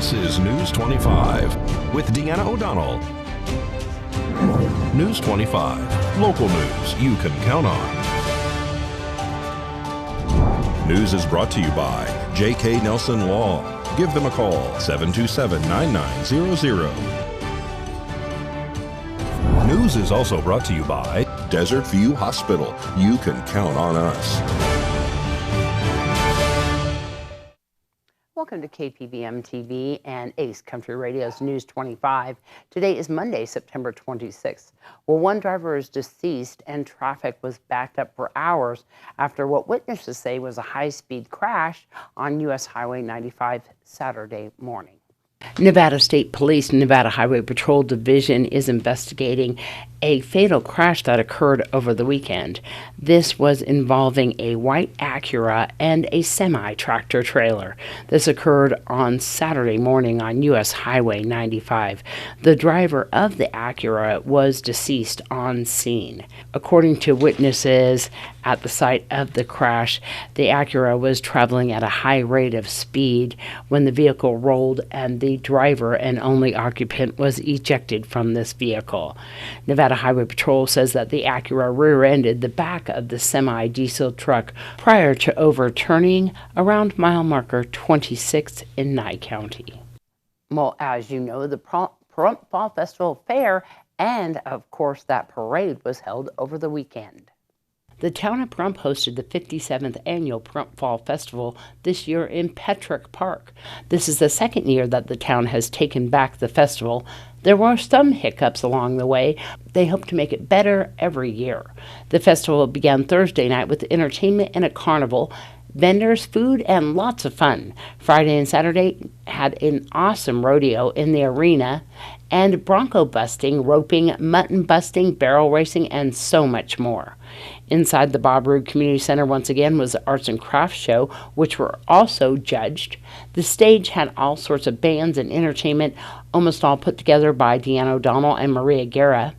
This is News 25 with Deanna O'Donnell. News 25, local news you can count on. News is brought to you by J.K. Nelson Law. Give them a call, 727-9900. News is also brought to you by Desert View Hospital. You can count on us. Welcome to KPVM TV and Ace Country Radio's News 25. Today is Monday, September 26th. Well, one driver is deceased and traffic was backed up for hours after what witnesses say was a high-speed crash on U.S. Highway 95 Saturday morning. Nevada State Police Nevada Highway Patrol Division is investigating a fatal crash that occurred over the weekend. This was involving a white Acura and a semi-tractor trailer. This occurred on Saturday morning on U.S. Highway 95. The driver of the Acura was deceased on scene. According to witnesses at the site of the crash, the Acura was traveling at a high rate of speed when the vehicle rolled and the driver and only occupant was ejected from this vehicle. Nevada Highway Patrol says that the Acura rear-ended the back of the semi-diesel truck prior to overturning around mile marker 26 in Nye County. Well, as you know, the Pahrump Fall Festival Fair and, of course, that parade was held over the weekend. The town of Pahrump hosted the 57th annual Pahrump Fall Festival this year in Petrick Park. This is the second year that the town has taken back the festival. There were some hiccups along the way. They hope to make it better every year. The festival began Thursday night with entertainment and a carnival, vendors, food, and lots of fun. Friday and Saturday had an awesome rodeo in the arena, and bronco busting, roping, mutton busting, barrel racing, and so much more. Inside the Bob Roode Community Center once again was the Arts and Crafts Show, which were also judged. The stage had all sorts of bands and entertainment, almost all put together by Deanna O'Donnell and Maria Guerra.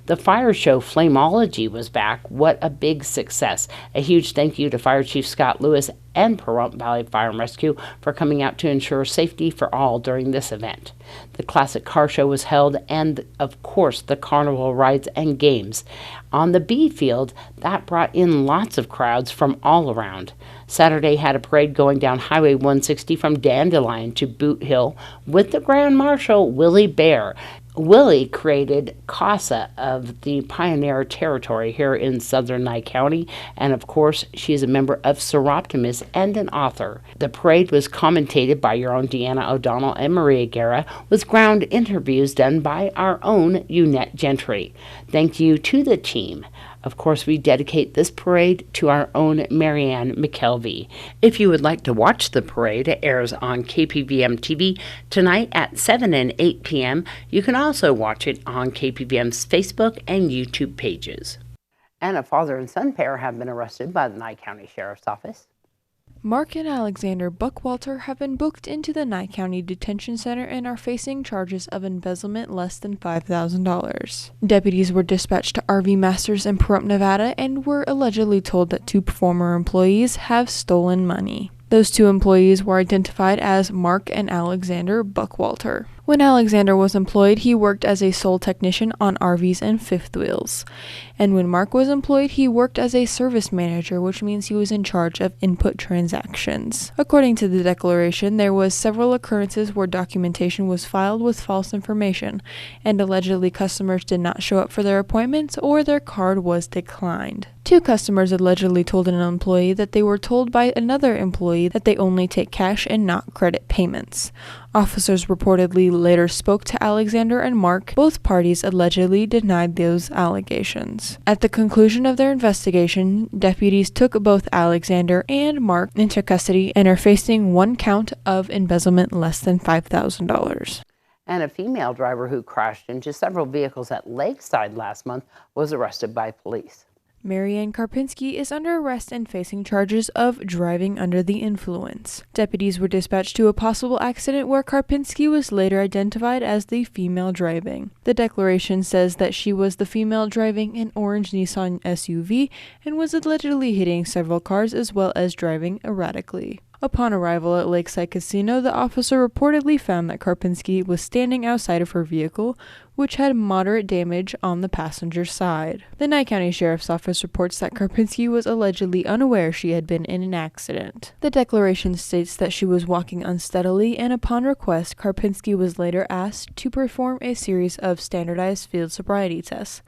The fire show Flameology was back. What a big success. A huge thank you to Fire Chief Scott Lewis and Pahrump Valley Fire and Rescue for coming out to ensure safety for all during this event. The classic car show was held and, of course, the carnival rides and games. On the B field, that brought in lots of crowds from all around. Saturday had a parade going down Highway 160 from Dandelion to Boot Hill with the Grand Marshal, Willie Bear. Willie created CASA of the Pioneer Territory here in southern Nye County, and of course, she is a member of Seroptimus and an author. The parade was commentated by your own Deanna O'Donnell and Maria Guerra, with ground interviews done by our own Unette Gentry. Thank you to the team. Of course, we dedicate this parade to our own Marianne McKelvey. If you would like to watch the parade, it airs on KPVM TV tonight at 7 and 8 p.m. You can also watch it on KPVM's Facebook and YouTube pages. And a father and son pair have been arrested by the Nye County Sheriff's Office. Mark and Alexander Buckwalter have been booked into the Nye County Detention Center and are facing charges of embezzlement less than $5,000. Deputies were dispatched to RV Masters in Pahrump, Nevada, and were allegedly told that two former employees have stolen money. Those two employees were identified as Mark and Alexander Buckwalter. When Alexander was employed, he worked as a sole technician on RVs and fifth wheels. And when Mark was employed, he worked as a service manager, which means he was in charge of input transactions. According to the declaration, there was several occurrences where documentation was filed with false information, and allegedly customers did not show up for their appointments or their card was declined. Two customers allegedly told an employee that they were told by another employee that they only take cash and not credit payments. Officers reportedly later spoke to Alexander and Mark. Both parties allegedly denied those allegations. At the conclusion of their investigation, deputies took both Alexander and Mark into custody and are facing one count of embezzlement less than $5,000. And a female driver who crashed into several vehicles at Lakeside last month was arrested by police. Marianne Karpinski is under arrest and facing charges of driving under the influence. Deputies were dispatched to a possible accident where Karpinski was later identified as the female driving. The declaration says that she was the female driving an orange Nissan SUV and was allegedly hitting several cars as well as driving erratically. Upon arrival at Lakeside Casino, the officer reportedly found that Karpinski was standing outside of her vehicle, which had moderate damage on the passenger side. The Nye County Sheriff's Office reports that Karpinski was allegedly unaware she had been in an accident. The declaration states that she was walking unsteadily, and upon request, Karpinski was later asked to perform a series of standardized field sobriety tests.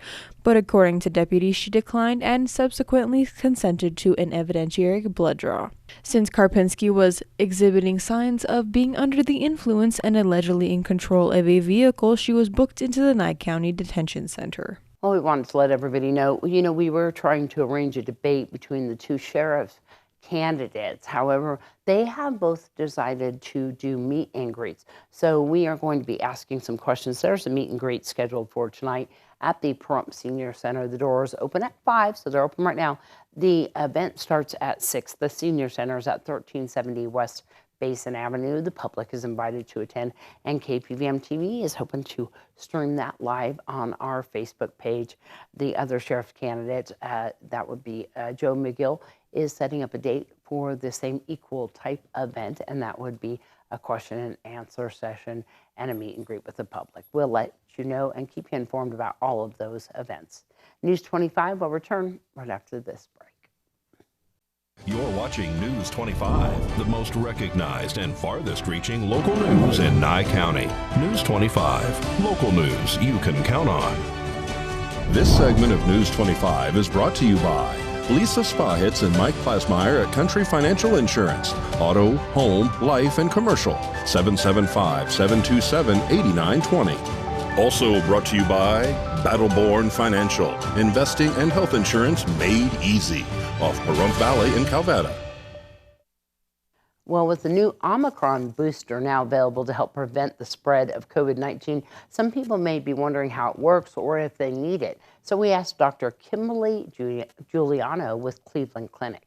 But according to deputies, she declined and subsequently consented to an evidentiary blood draw. Since Karpinski was exhibiting signs of being under the influence and allegedly in control of a vehicle, she was booked into the Nye County Detention Center. Well, we wanted to let everybody know, we were trying to arrange a debate between the two sheriff candidates. However, they have both decided to do meet and greets. So we are going to be asking some questions. There's a meet and greet scheduled for tonight at the Pahrump Senior Center. The doors open at 5, so they're open right now. The event starts at 6. The Senior Center is at 1370 West Basin Avenue. The public is invited to attend, and KPVM TV is hoping to stream that live on our Facebook page. The other sheriff candidate, that would be Joe McGill, is setting up a date for the same equal type event, and that would be a question and answer session and a meet and greet with the public. We'll let you know and keep you informed about all of those events. News 25 will return right after this break. You're watching News 25, the most recognized and farthest reaching local news in Nye County. News 25, local news you can count on. This segment of News 25 is brought to you by Lisa Spahitz and Mike Plasmeyer at Country Financial Insurance. Auto, home, life, and commercial. 775-727-8920. Also brought to you by Battleborn Financial. Investing and health insurance made easy. Off Pahrump Valley in Calvada. Well, with the new Omicron booster now available to help prevent the spread of COVID-19, some people may be wondering how it works or if they need it. So we asked Dr. Kimberly Giuliano with Cleveland Clinic.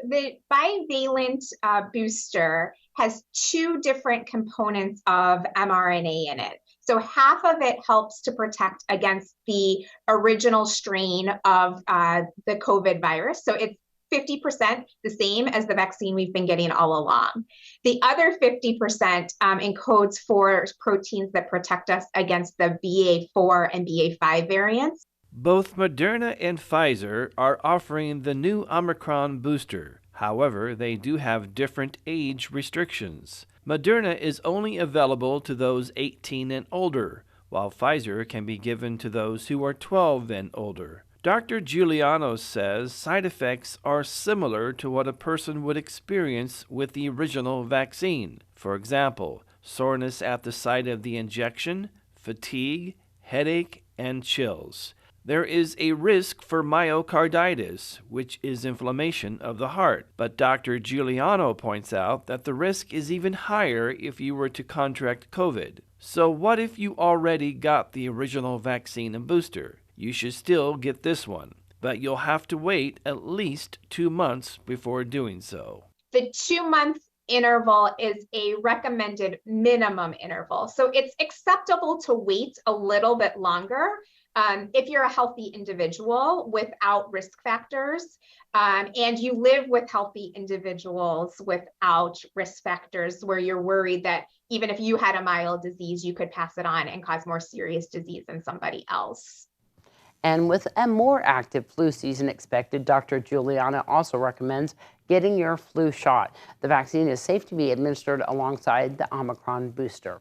The bivalent booster has 2 different components of mRNA in it. So half of it helps to protect against the original strain of the COVID virus. So it's 50% the same as the vaccine we've been getting all along. The other 50% encodes for proteins that protect us against the BA4 and BA5 variants. Both Moderna and Pfizer are offering the new Omicron booster. However, they do have different age restrictions. Moderna is only available to those 18 and older, while Pfizer can be given to those who are 12 and older. Dr. Giuliano says side effects are similar to what a person would experience with the original vaccine. For example, soreness at the site of the injection, fatigue, headache, and chills. There is a risk for myocarditis, which is inflammation of the heart. But Dr. Giuliano points out that the risk is even higher if you were to contract COVID. So what if you already got the original vaccine and booster? You should still get this one, but you'll have to wait at least 2 months before doing so. The 2-month interval is a recommended minimum interval. So it's acceptable to wait a little bit longer if you're a healthy individual without risk factors, and you live with healthy individuals without risk factors where you're worried that even if you had a mild disease, you could pass it on and cause more serious disease than somebody else. And with a more active flu season expected, Dr. Giuliano also recommends getting your flu shot. The vaccine is safe to be administered alongside the Omicron booster.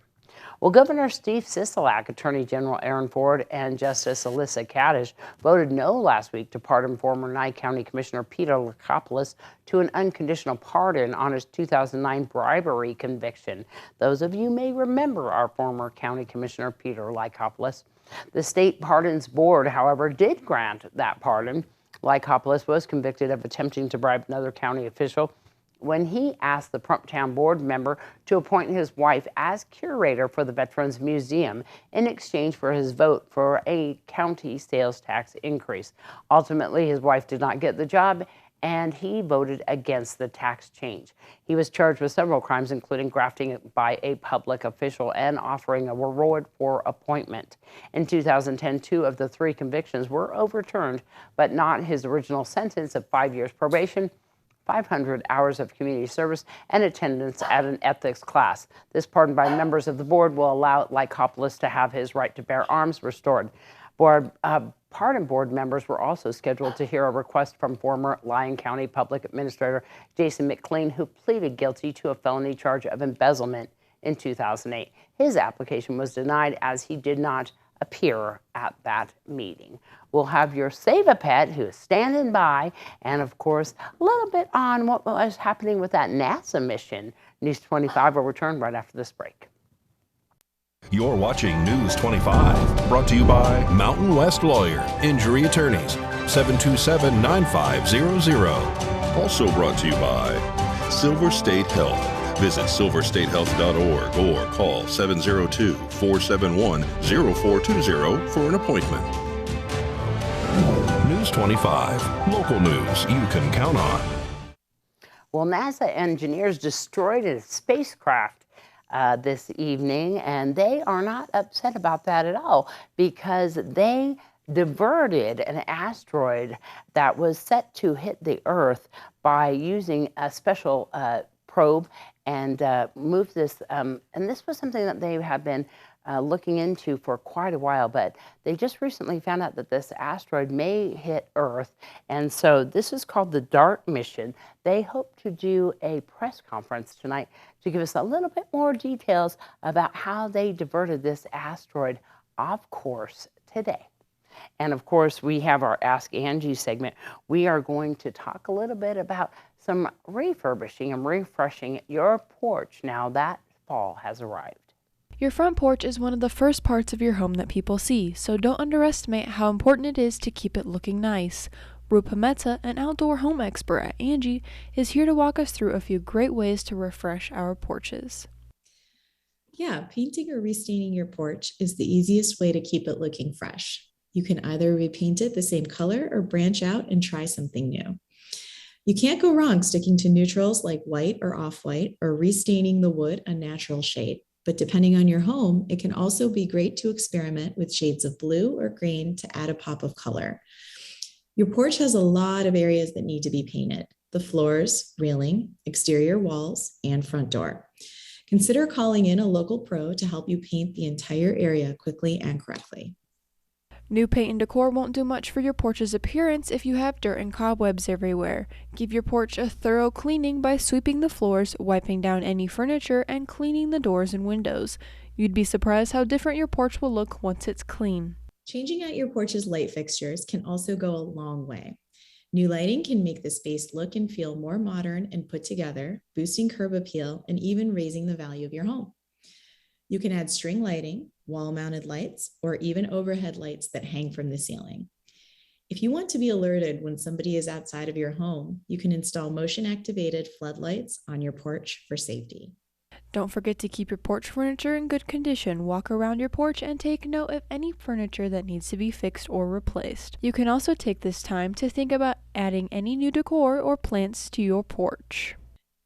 Well, Governor Steve Sisolak, Attorney General Aaron Ford, and Justice Alyssa Kaddish voted no last week to pardon former Nye County Commissioner Peter Lakopoulos to an unconditional pardon on his 2009 bribery conviction. Those of you may remember our former County Commissioner Peter Lakopoulos. The State Pardons Board, however, did grant that pardon. Lakopoulos was convicted of attempting to bribe another county official when he asked the Pahrump Town Board member to appoint his wife as curator for the Veterans Museum in exchange for his vote for a county sales tax increase. Ultimately, his wife did not get the job, and he voted against the tax change. He was charged with several crimes, including grafting by a public official and offering a reward for appointment. In 2010, 2 of the 3 convictions were overturned, but not his original sentence of 5 years probation 500 hours of community service and attendance at an ethics class. This pardon by members of the board will allow Lycopoulos to have his right to bear arms restored. Pardon board members were also scheduled to hear a request from former Lyon County Public Administrator Jason McLean, who pleaded guilty to a felony charge of embezzlement in 2008. His application was denied as he did not appear at that meeting. We'll have your Save a Pet, who is standing by, and of course, a little bit on what was happening with that NASA mission. News 25 will return right after this break. You're watching News 25, brought to you by Mountain West Lawyer, Injury Attorneys, 727-9500. Also brought to you by Silver State Health. Visit silverstatehealth.org or call 702-471-0420 for an appointment. News 25, local news you can count on. Well, NASA engineers destroyed a spacecraft this evening, and they are not upset about that at all because they diverted an asteroid that was set to hit the Earth by using a special probe and move this. And this was something that they have been looking into for quite a while, but they just recently found out that this asteroid may hit Earth. And so this is called the DART mission. They hope to do a press conference tonight to give us a little bit more details about how they diverted this asteroid off course today. And of course, we have our Ask Angie segment. We are going to talk a little bit about some refurbishing and refreshing your porch now that fall has arrived. Your front porch is one of the first parts of your home that people see, so don't underestimate how important it is to keep it looking nice. Rupa Mehta, an outdoor home expert at Angie, is here to walk us through a few great ways to refresh our porches. Yeah, painting or restaining your porch is the easiest way to keep it looking fresh. You can either repaint it the same color or branch out and try something new. You can't go wrong sticking to neutrals like white or off-white or restaining the wood a natural shade. But depending on your home, it can also be great to experiment with shades of blue or green to add a pop of color. Your porch has a lot of areas that need to be painted: the floors, railing, exterior walls, and front door. Consider calling in a local pro to help you paint the entire area quickly and correctly. New paint and decor won't do much for your porch's appearance if you have dirt and cobwebs everywhere. Give your porch a thorough cleaning by sweeping the floors, wiping down any furniture, and cleaning the doors and windows. You'd be surprised how different your porch will look once it's clean. Changing out your porch's light fixtures can also go a long way. New lighting can make the space look and feel more modern and put together, boosting curb appeal and even raising the value of your home. You can add string lighting, wall-mounted lights, or even overhead lights that hang from the ceiling. If you want to be alerted when somebody is outside of your home, you can install motion-activated floodlights on your porch for safety. Don't forget to keep your porch furniture in good condition. Walk around your porch and take note of any furniture that needs to be fixed or replaced. You can also take this time to think about adding any new decor or plants to your porch.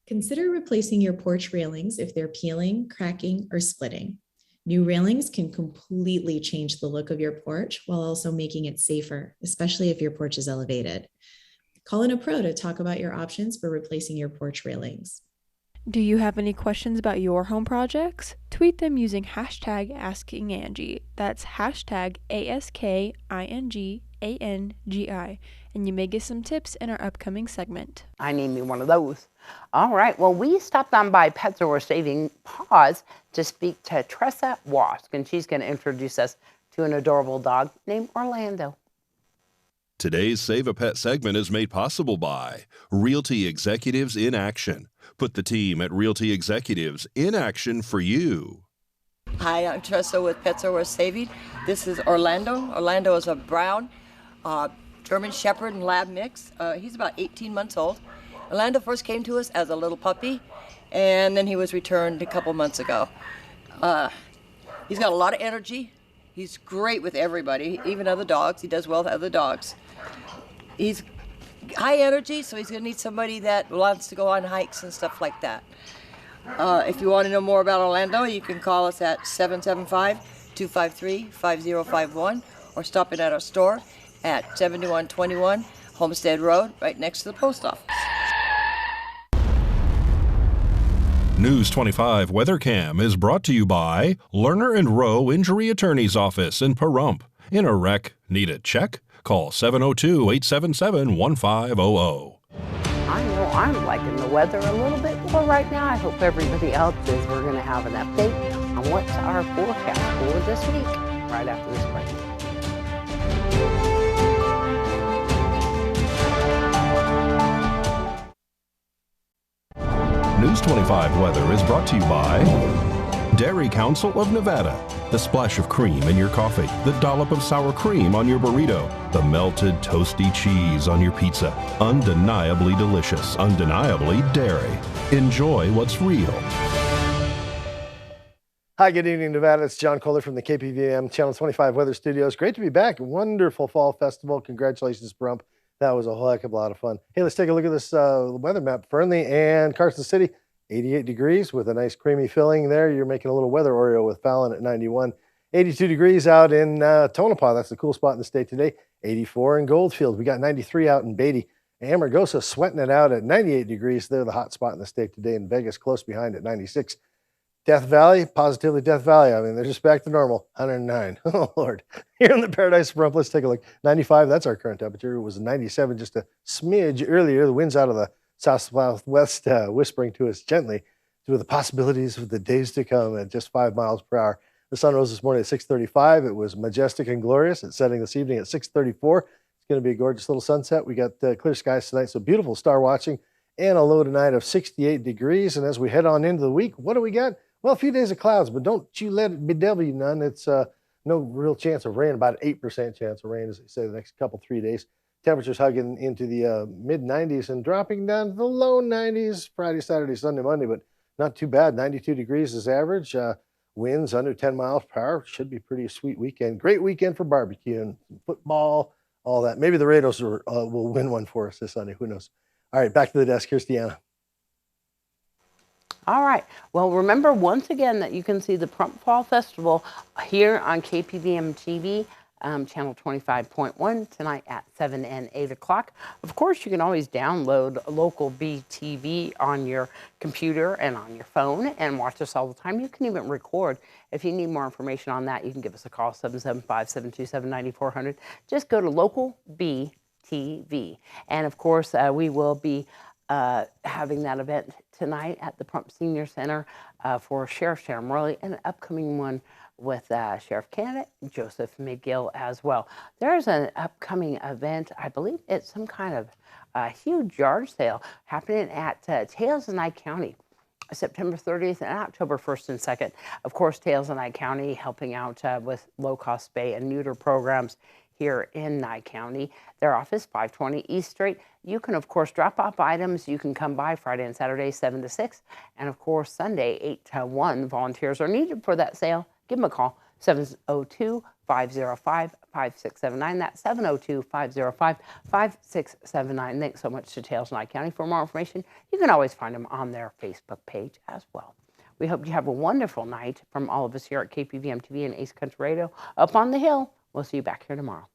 Consider replacing your porch railings if they're peeling, cracking, or splitting. New railings can completely change the look of your porch while also making it safer, especially if your porch is elevated. Call in a pro to talk about your options for replacing your porch railings. Do you have any questions about your home projects? Tweet them using hashtag AskingAngie. That's hashtag AskingAngie, and you may get some tips in our upcoming segment. I need me one of those. All right, well, we stopped on by Pets That Were Saving Paws to speak to Tressa Wask, and she's going to introduce us to an adorable dog named Orlando. Today's Save a Pet segment is made possible by Realty Executives in Action. Put the team at Realty Executives in action for you. Hi, I'm Tressa with Pets That Were Saving. This is Orlando. Orlando is a brown German Shepherd and Lab mix. He's about 18 months old. Orlando first came to us as a little puppy, and then he was returned a couple months ago. He's got a lot of energy. He's great with everybody, even other dogs. He does well with other dogs. He's high energy, so he's going to need somebody that wants to go on hikes and stuff like that. If you want to know more about Orlando, you can call us at 775-253-5051 or stop in at our store at 7121 Homestead Road, right next to the post office. News 25 WeatherCam is brought to you by Lerner and Rowe Injury Attorney's Office in Pahrump. In a wreck, need a check? Call 702-877-1500. I know I'm liking the weather a little bit more right now. I hope everybody else is. We're going to have an update on what's our forecast for this week right after this break. News 25 weather is brought to you by Dairy Council of Nevada. The splash of cream in your coffee, the dollop of sour cream on your burrito, the melted toasty cheese on your pizza. Undeniably delicious, undeniably dairy. Enjoy what's real. Hi, good evening, Nevada. It's John Kohler from the KPVM Channel 25 Weather Studios. Great to be back. Wonderful fall festival. Congratulations, Pahrump. That was a whole heck of a lot of fun. Hey, let's take a look at this weather map. Fernley and Carson City, 88 degrees with a nice creamy filling there. You're making a little weather Oreo with Fallon at 91. 82 degrees out in Tonopah. That's the cool spot in the state today. 84 in Goldfield. We got 93 out in Beatty. Amargosa sweating it out at 98 degrees. They're the hot spot in the state today. And Vegas close behind at 96. Death Valley, positively Death Valley. I mean, they're just back to normal, 109. Oh, Lord. Here in the Paradise of Pahrump, let's take a look. 95, that's our current temperature. It was 97 just a smidge earlier. The wind's out of the south-southwest whispering to us gently with the possibilities of the days to come at just 5 miles per hour. The sun rose this morning at 6:35. It was majestic and glorious. It's setting this evening at 6:34. It's going to be a gorgeous little sunset. We got clear skies tonight, so beautiful star watching and a low tonight of 68 degrees. And as we head on into the week, what do we got? Well, a few days of clouds, but don't you let it bedevil you none. It's no real chance of rain, about an 8% chance of rain, as they say, the next couple, 3 days. Temperatures hugging into the mid-90s and dropping down to the low 90s Friday, Saturday, Sunday, Monday, but not too bad. 92 degrees is average. Winds under 10 miles per hour. Should be pretty sweet weekend. Great weekend for barbecue and football, all that. Maybe the Raiders will win one for us this Sunday. Who knows? All right, back to the desk. Here's Deanna. All right. Well, remember once again that you can see the Pahrump Fall Festival here on KPVM TV, channel 25.1 tonight at 7 and 8 o'clock. Of course, you can always download local BTV on your computer and on your phone and watch us all the time. You can even record. If you need more information on that, you can give us a call, 775-727-9400. Just go to local BTV. And of course, we will be having that event tonight at the Pahrump Senior Center for Sheriff Sharon Morley, and an upcoming one with Sheriff candidate Joseph McGill as well. There's an upcoming event, I believe it's some kind of huge yard sale happening at Tails and Nye County, September 30th and October 1st and 2nd. Of course, Tails and Nye County helping out with low-cost spay and neuter programs here in Nye County. Their office, 520 East Street. You can, of course, drop off items. You can come by Friday and Saturday, 7 to 6. And, of course, Sunday, 8 to 1. Volunteers are needed for that sale. Give them a call, 702-505-5679. That's 702-505-5679. Thanks so much to Tails Nye County. For more information, you can always find them on their Facebook page as well. We hope you have a wonderful night from all of us here at KPVM TV and Ace Country Radio up on the hill. We'll see you back here tomorrow.